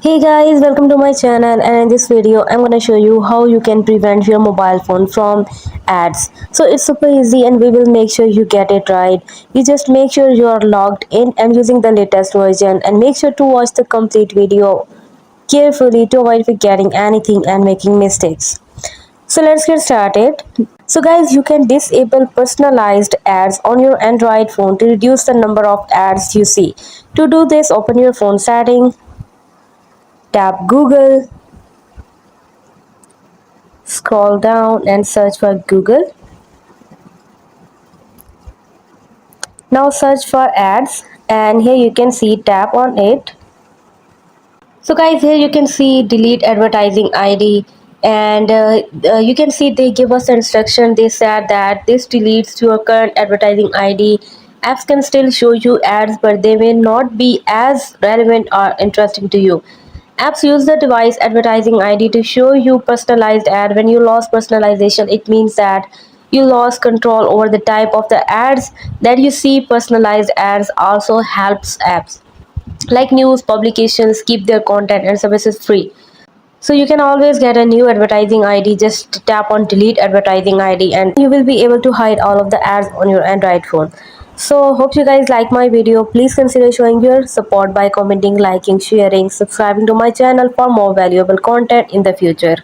Hey guys, welcome to my channel, and in this video I'm going to show you how you can prevent your mobile phone from ads. So it's super easy and we will make sure you get it right. You just make sure you are logged in and using the latest version, and make sure to watch the complete video carefully to avoid forgetting anything and making mistakes. So let's get started. So guys, you can disable personalized ads on your Android phone to reduce the number of ads you see. To do this, open your phone setting, tap Google, scroll down and search for Google. Now search for ads, and here you can see tap on it. So guys, here you can see delete advertising ID, and you can see they give us the instruction. They said that this deletes your current advertising ID. Apps can still show you ads, but they may not be as relevant or interesting to you. Apps use the device advertising ID to show you personalized ad. When you lost personalization, it means that you lost control over the type of the ads that you see. Personalized ads also helps apps like news publications keep their content and services free. So you can always get a new advertising ID. Just tap on delete advertising ID and you will be able to hide all of the ads on your Android phone. So hope you guys like my video. Please consider showing your support by commenting, liking, sharing, subscribing to my channel for more valuable content in the future.